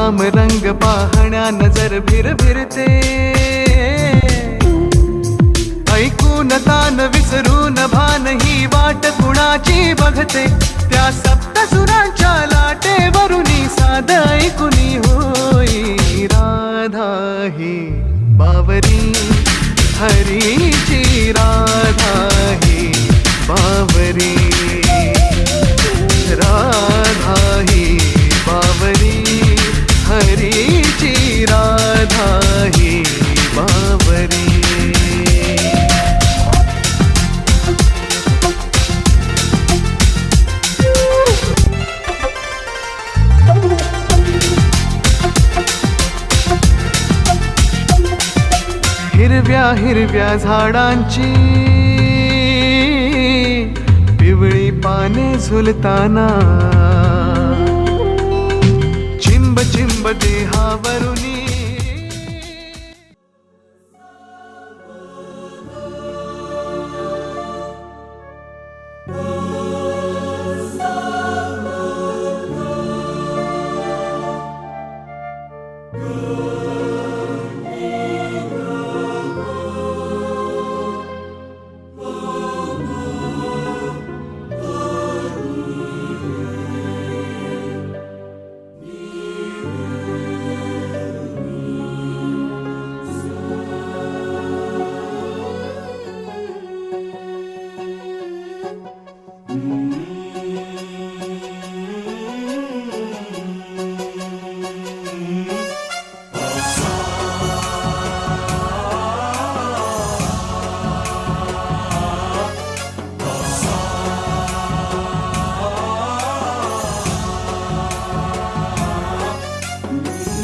घाम रंग पाहण्या नजर भिरभिरते, ऐकून तान विसरून भान ही वाट कुणाची बघते, त्या सप्तसुरांच्या लाटेवरुनी साध ऐकुनी होई राधा ही बावरी हरीची, राधा ही बावरी, राधा ही बावरी हरीची, राधा ही बावरी. हिरव्या हिरव्या झाडांची पिवळी पाने झुलताना, चिंब चिंब देहावरुनी.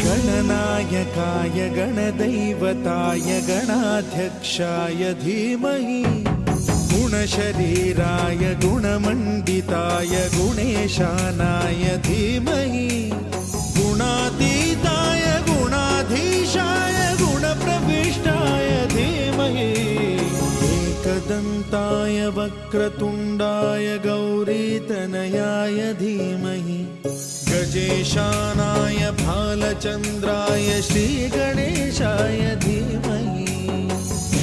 गणनायकाय गणदैवताय गणाध्यक्षाय धीमहि, गुणशरीराय गुणमण्डिताय गुणेशानाय धीमहि, गुणातीताय गुणाधीशाय गुणप्रविष्टाय धीमहि, एकदन्ताय वक्रतुण्डाय गौरीतनयाय धीमहि, गजेशानाय भालचन्द्राय श्रीगणेशाय धीमहि,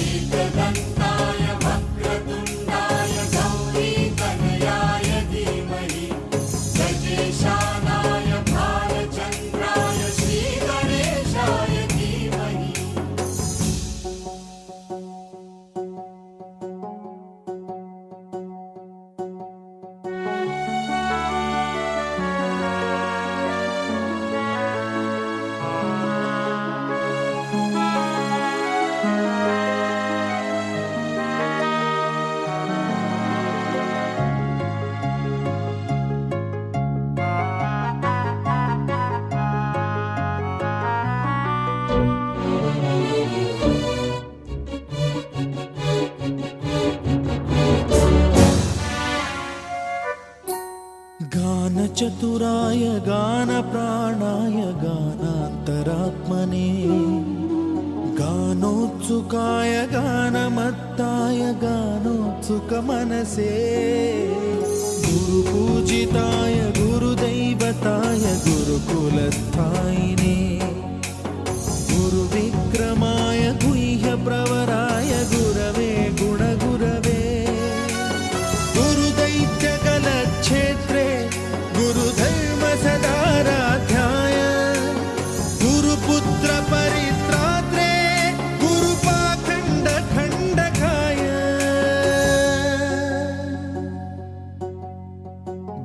एकदन्ताय वक्रतुण्डाय गौरीतनयाय धीमहि, गजेशानाय भालचन्द्राय श्रीगणेशाय धीमहि. गानचतुराय गानप्राणाय गानान्तरात्मने, गानोत्सुकाय गानमत्ताय गानोत्सुकमनसे, गुरुपूजिताय गुरुदैवताय गुरुकुलस्थायिने, गुरुविक्रमाय गुह्यप्रवराय गुरवे गुणगुरवे, गुरुदैत्यकलक्षेत्रे गुरुधर्म सदाराध्याय, गुरुपुत्र परित्रात्रे गुरुपाखण्ड खण्डकाय,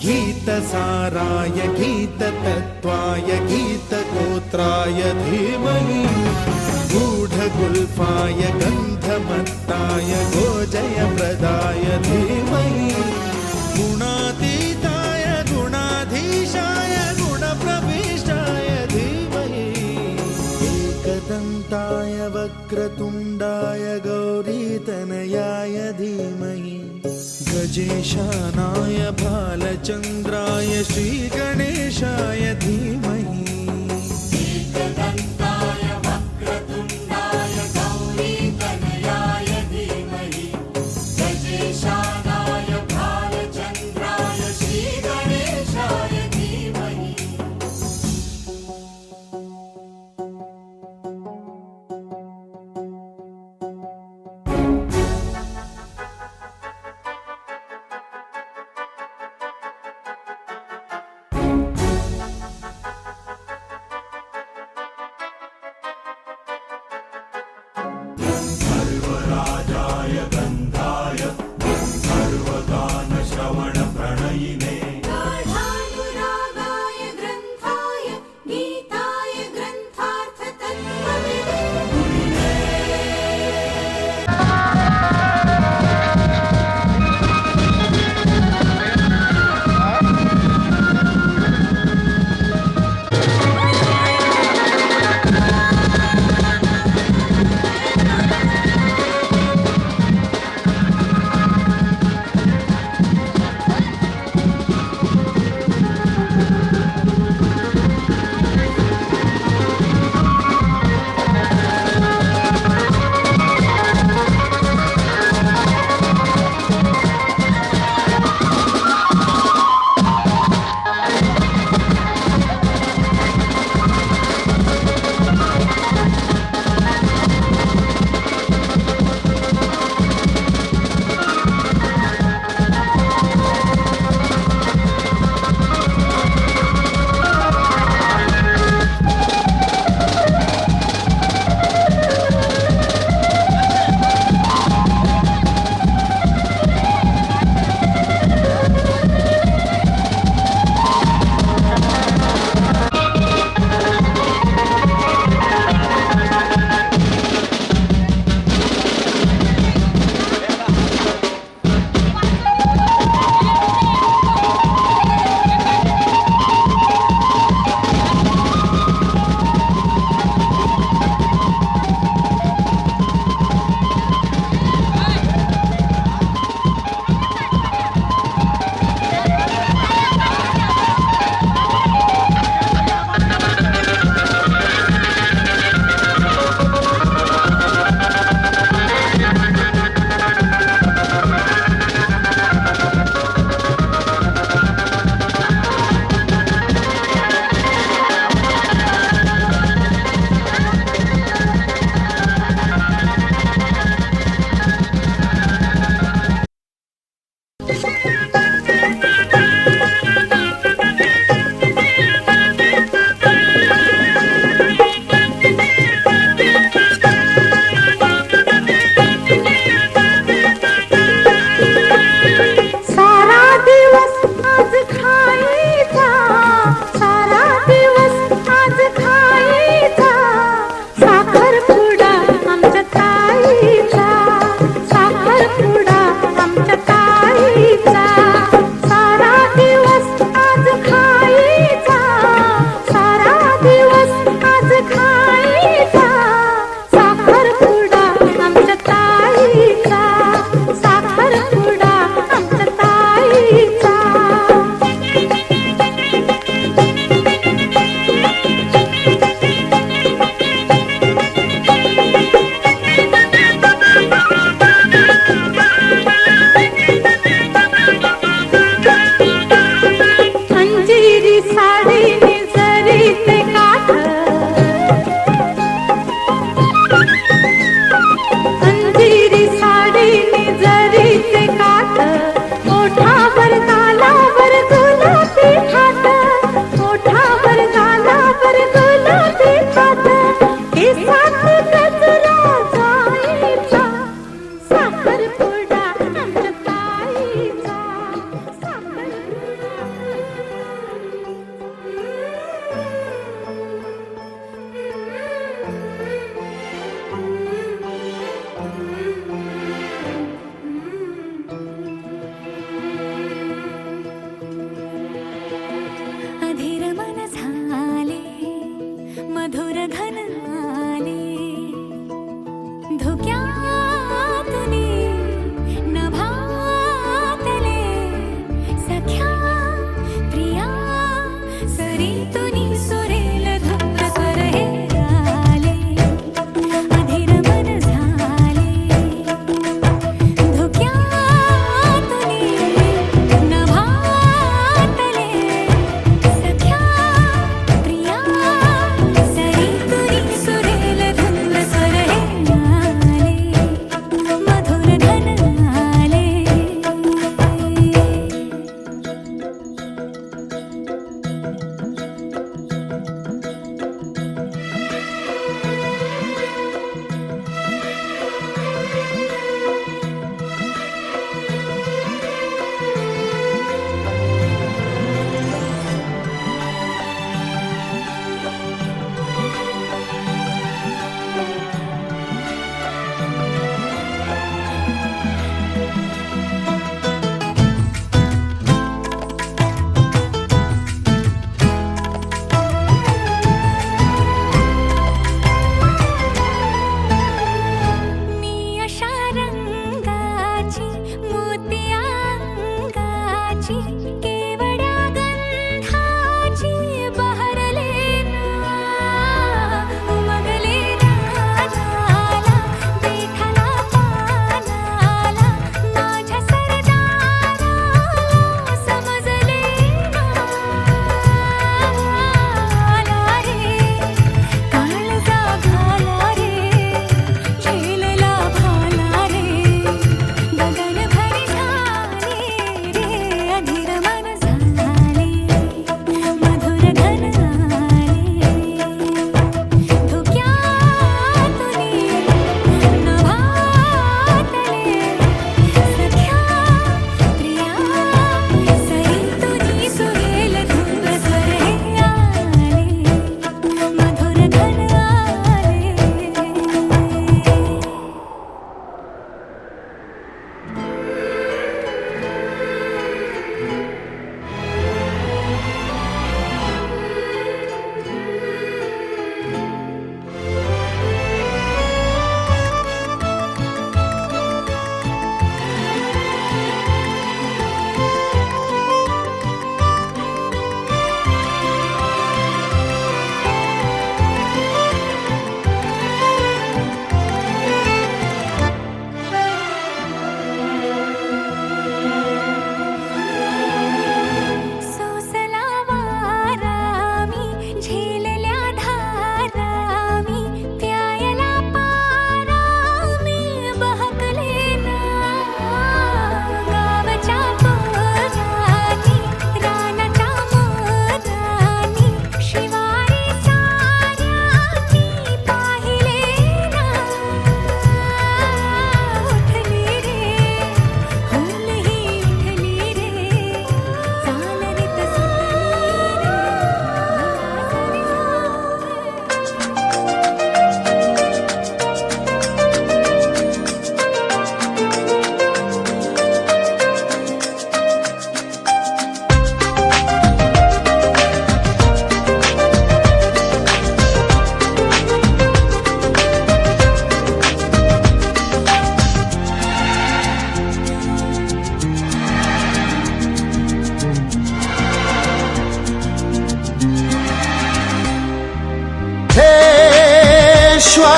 गीतसाराय गीततत्त्वाय गीतगोत्राय धीमहि, गूढगुल्फाय गन्धमत्ताय गोजयप्रदाय धीमहि, गुणातीताय गुणाधीशाय गुणप्रविष्टाय धीमहि, एकदन्ताय वक्रतुण्डाय गौरीतनयाय धीमहि, गजेशानाय भालचन्द्राय श्रीगणेशाय धीमहि, एकदन्ताय वक्रतुण्डाय गौरीतनयाय धीमहि, गजेशानाय भालचन्द्राय श्रीगणेशाय धीमहि.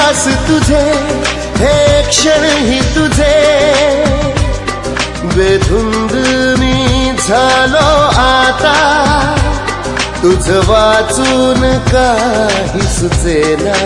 दिवस तुझे हे क्षणही तुझे बेधुंद मी झालो आता तुझ वाचून काही सुचेना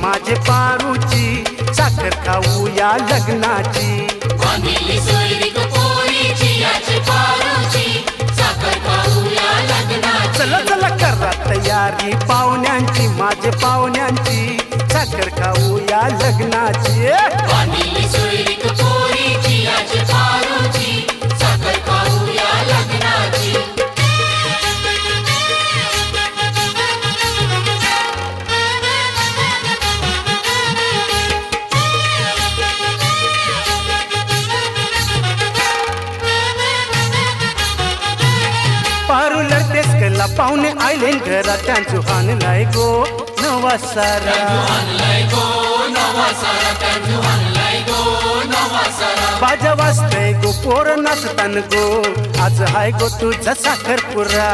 माझे पारूची साखर खाऊ या लग्नाची बांधिली सोयरीक पोरीची याची पारूची साखर खाऊ या लग्नाची चला चला करा तयारी पाहुण्यांची माझे पाहुण्यांची साखर खाऊ या लग्नाची बांधिली सोयरीक पोरीची याची पारूची साखर खाऊ या लग्नाची पारू लढतेस कला पाहुणे आयले घरात त्यांचो हाणलाय गो नवा सारा बाजा वाजतय गो पोर नाचतान गो आज हाय गो तुझा साखरपुरा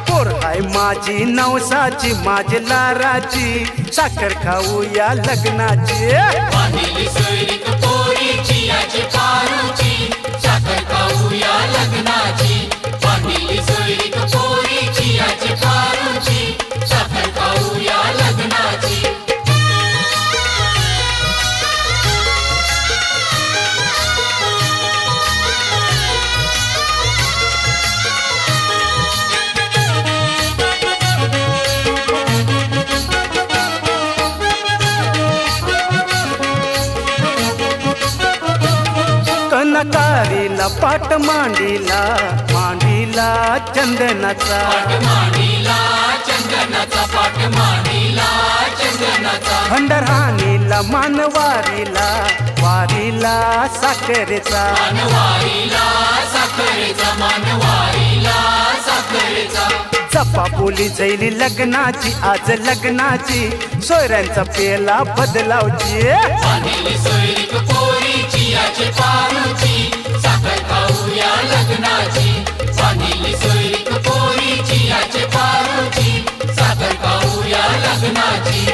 पोर हाय माझी नवसाची माझी लाराची साखर खाऊ या लग्नाची बांधिली सोयरीक पोरीची याची पारूची साखर खाऊ या लग्नाची बांधिली सोयरीक पोरीची याची पारूची साखर खाऊ या लग्नाची कनकारीला पाट मांडीला मांडीला चंदनाचा पाठ मांडीला चंदनाचा भंडारहानीला मानवारीला वारीला साखरेचा चपा बोली जैली लग्नाची आज लग्नाची सोयऱ्यांचा पेला बदलावची बांधिली सोयरीक पोरीची याची पारूची साखर खाऊ या लग्नाची बांधिली सोयरीक पोरीची याची पारूची साखर खाऊ या लग्नाची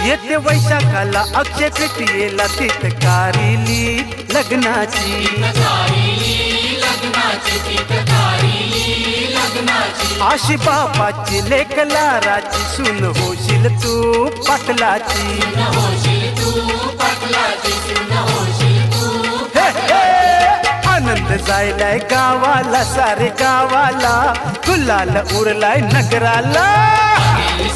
येते वैशाखाला अक्षय तृतीयेला तिथकारिली लग्नाची आशी बापाची लेक लाराची सून होशील तू पाटलाची हे, हे, आनंद जायलाय गावाला सारे गावाला गुलाल उरलाय नगराला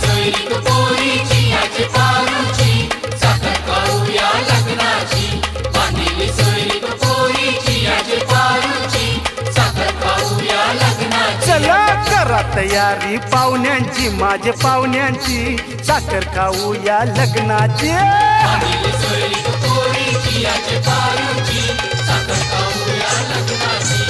सोयरीक पोरीची याची पारूची साखर खाऊ या लग्नाची बांधिली सोयरीक पोरीची याची पारूची साखर खाऊ या लग्नाची चला करा तयारी पाहुण्यांची माझे पाहुण्यांची साखर खाऊ या लग्नाची बांधिली सोयरीक पोरीची याची पारूची साखर खाऊ या लग्नाची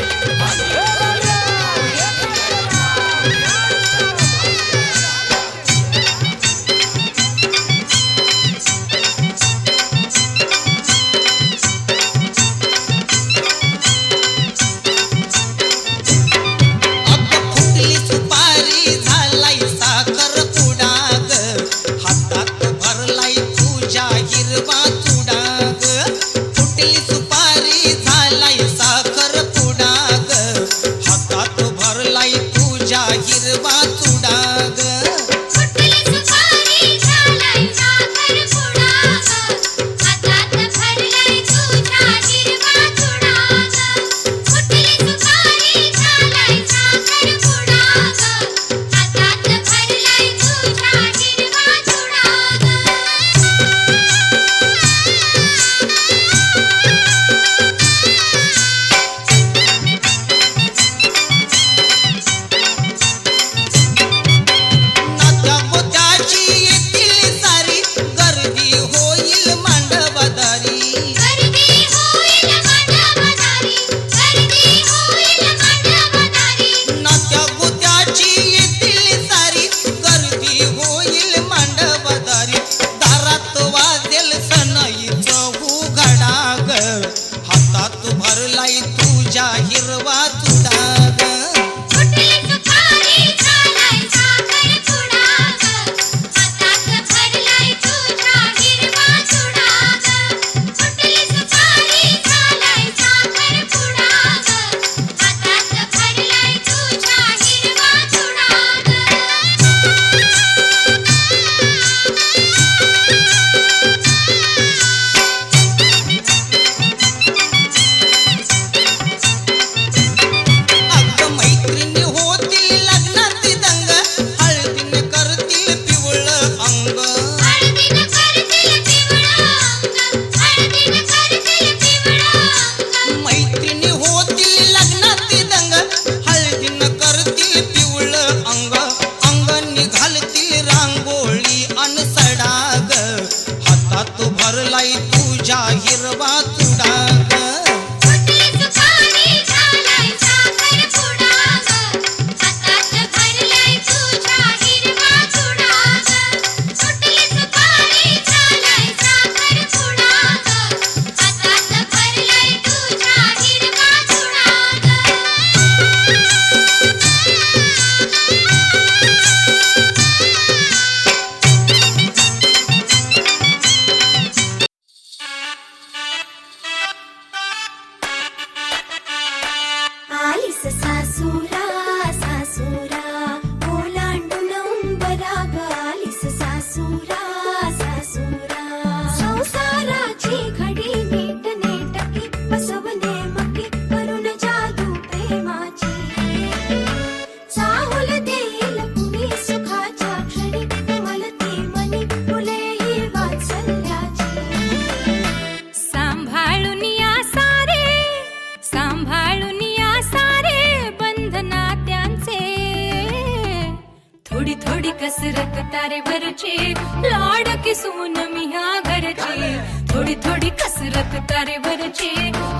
थोडी कसरत तारेवरची लाड की सून मी ह्या घरची थोडी थोडी कसरत तारेवरची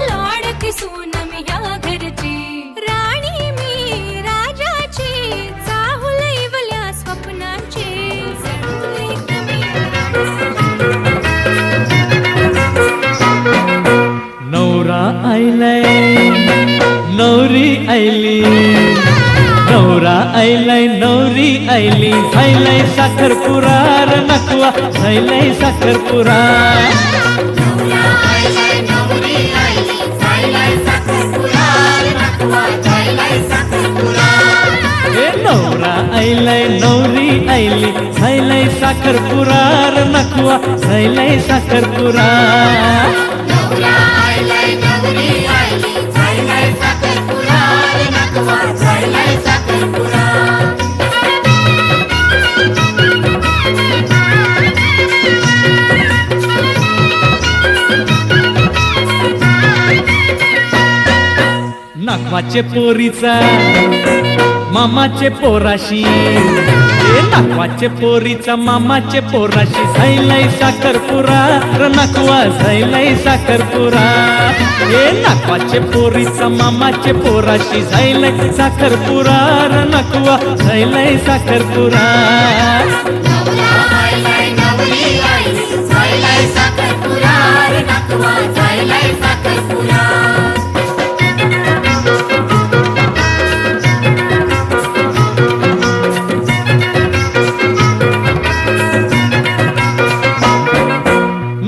लाड की सून मी ह्या घरची राणी मी राजाची चाहुलैवल्या स्वप्नांची नवरा आयलाय नवरी आयली नवरा आयलाय नवरी आयली झायलाय साखरपुरा र नकवा झायलाय साखरपुरा हे नवरा आयलाय नवरी आयली झायलाय साखरपुरा र नकवा झायलाय साखरपुरा नाकवाचे पोरीचा मामाचे पोराशी नाकवाचे पोरीचा मामाचे पोराशी झायलाय साखरपुरा र नाकवा झायलाय साखरपुरा हे नाकवाचे पोरीचा मामाचे पोराशी झायलाय साखरपुरा र नाकवा झायलाय साखरपुरा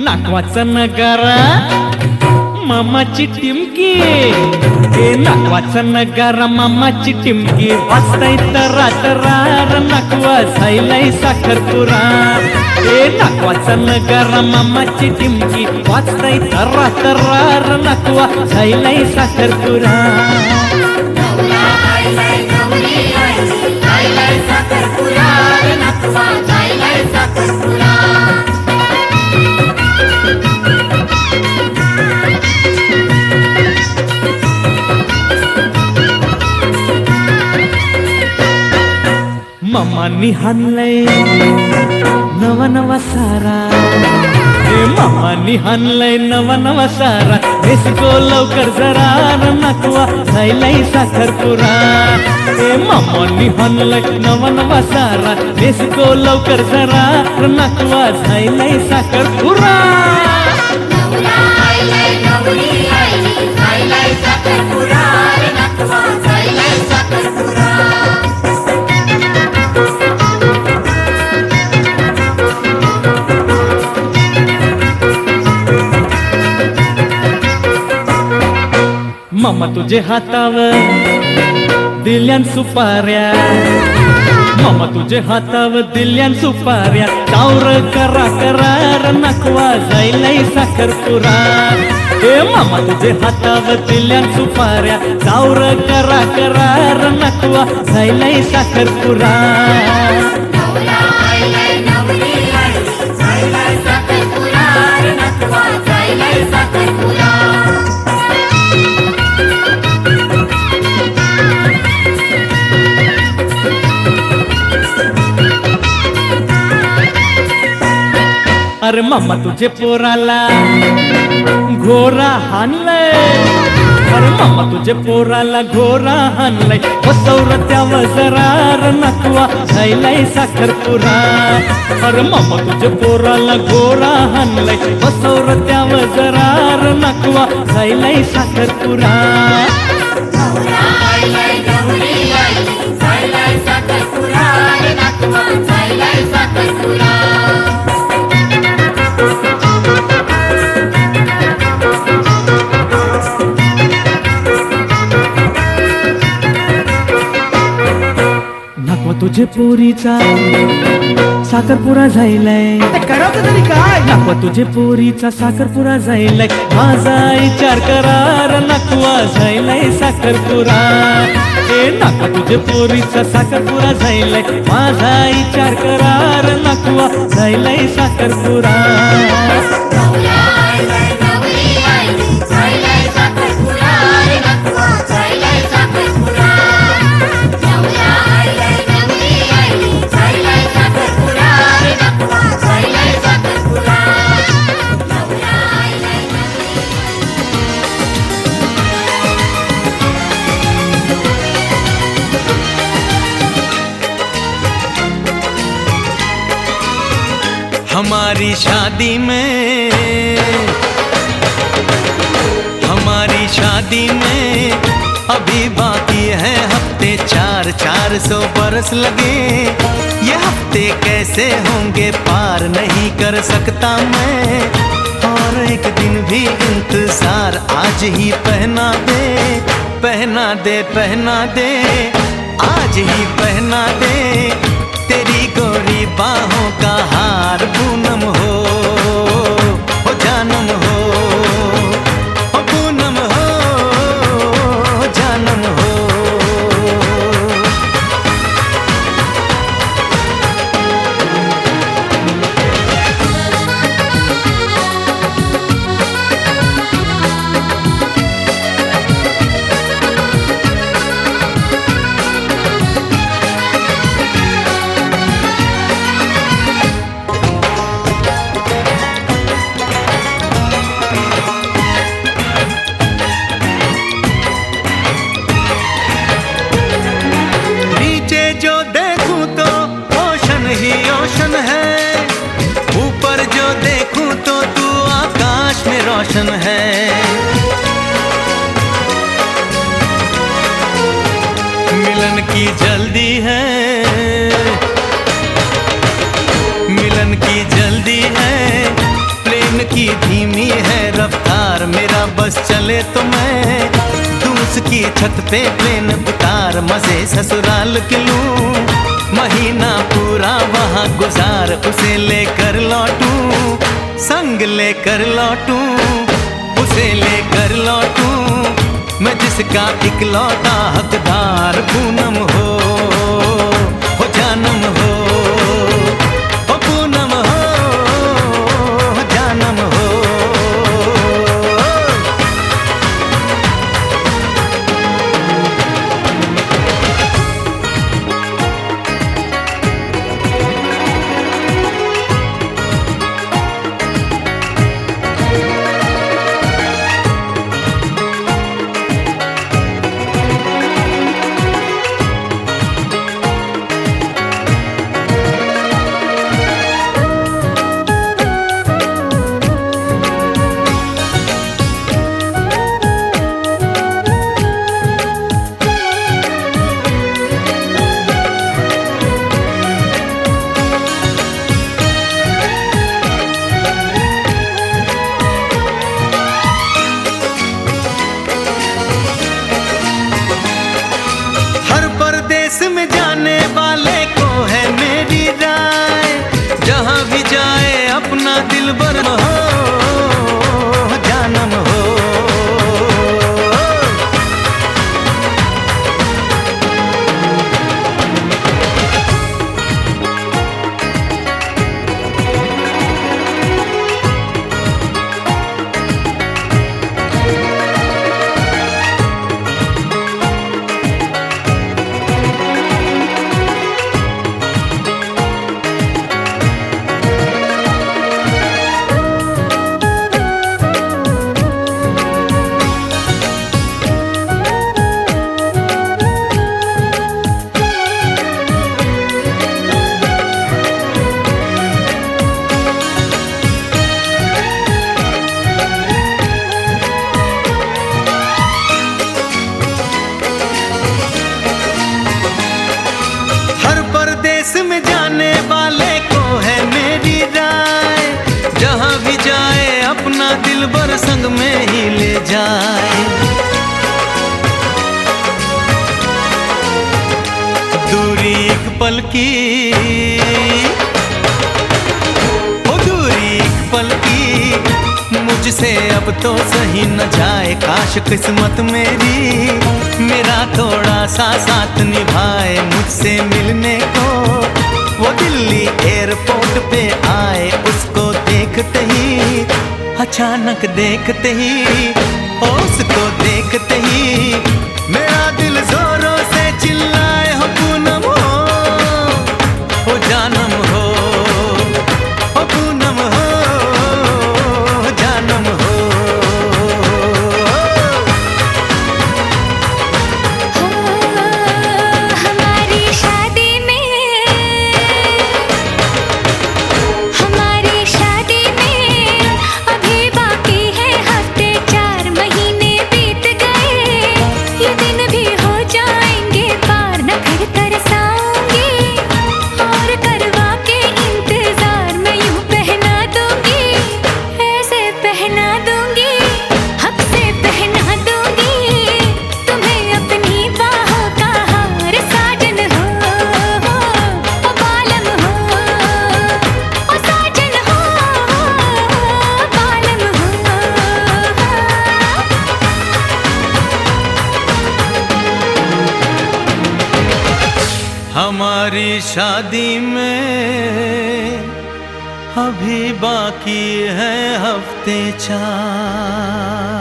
नाकवाचा नगारा मामाची टिमकी हे नाकवाचा नगारा मामाची टिमकी वाजताय तरार नाकवा झायलाय साखरपुरा हे नाकवाचा नगारा मामाची टिमकी वाजताय तरार नाकवा झायलाय साखरपुरा मामानी हाणलंय नवा नवा सारा हे मामानी हाणलंय नवा नवा सारा बेसको लवकर जरा नाकवा झायलाय साखरपुरा हे मामानी हाणलंय नवा नवा सारा बेसको लवकर जरा नाकवा झायलाय साखरपुरा मामा तुझे हातावर दिल्यान सुपाऱ्या मामा तुझे हातावर दिल्यान सुपाऱ्या चावर करा करार नाकवा झायलाय साखरपुरा हे मामा तुझे हातावर दिल्यान सुपाऱ्या चावर करा करार नाकवा झायलाय साखरपुरा अरे मामा तुझे पोराला घोरा हाणलंय अरे मामा तुझे पोराला घोरा हाणलंय बसवलं त्यावर जरा नाकवा झायलाय साखरपुरा अरे मामा तुझे पोराला घोरा हाणलंय बसवलं त्यावर जरा नाकवा झायलाय साखरपुरा तुझे पोरीचा साखरपुरा झायलाय करावं तरी काय नाकवा तुझे पोरीचा साखरपुरा झायलाय माझा विचार करार नाकवा झायलाय साखरपुरा हे नाकवा तुझे पोरीचा साखरपुरा झायलाय माझा विचार करार नाकवा झायलाय साखरपुरा Bye. हमारी शादी में, हमारी शादी में अभी बाकी है हफ्ते 400 बरस लगे। ये हफ्ते कैसे होंगे पार नहीं कर सकता मैं, और एक दिन भी इंतजार आज ही पहना दे, पहना दे, पहना दे, आज ही पहना दे तेरी गोरी बाहों का हार पूनम हो जानम हो, पूनम हो जानम हो। रोशन है मिलन की जल्दी है, मिलन की जल्दी है, प्लेन की धीमी है रफ्तार, मेरा बस चले तो मैं दूं उसकी छत पे प्लेन उतार, मजे ससुराल के लूं, महीना पूरा वहाँ गुजार, उसे लेकर लौटूं, संग लेकर लौटूं, उसे लेकर लौटूं, मैं जिसका इकलौता हकदार पूनम हो जानम हो, पूनम हो जानम हो। में जाने वाले को है मेरी राय, जहां भी जाए अपना दिल बर हो जानम हो। में जाने वाले को है मेरी राय, जहां भी जाए अपना दिल बर संग में ही ले जाए। दूरी एक पल की, ओ दूरी एक पल की, मुझसे अब तो सही न जाए, काश किस्मत मेरी मेरा थोड़ा सा साथ निभाए, मुझसे मिलने को वो दिल्ली एयरपोर्ट पे आए, उसको देखते ही अचानक देखते ही, उसको देखते ही मेरा दिल जोरों से चिल्लाए हो पूनम हो जानम हो, पूनम हो जानम हो। हमारी शादी में, हमारी हमारी शादी में अभी बाकी है हफ्ते 4।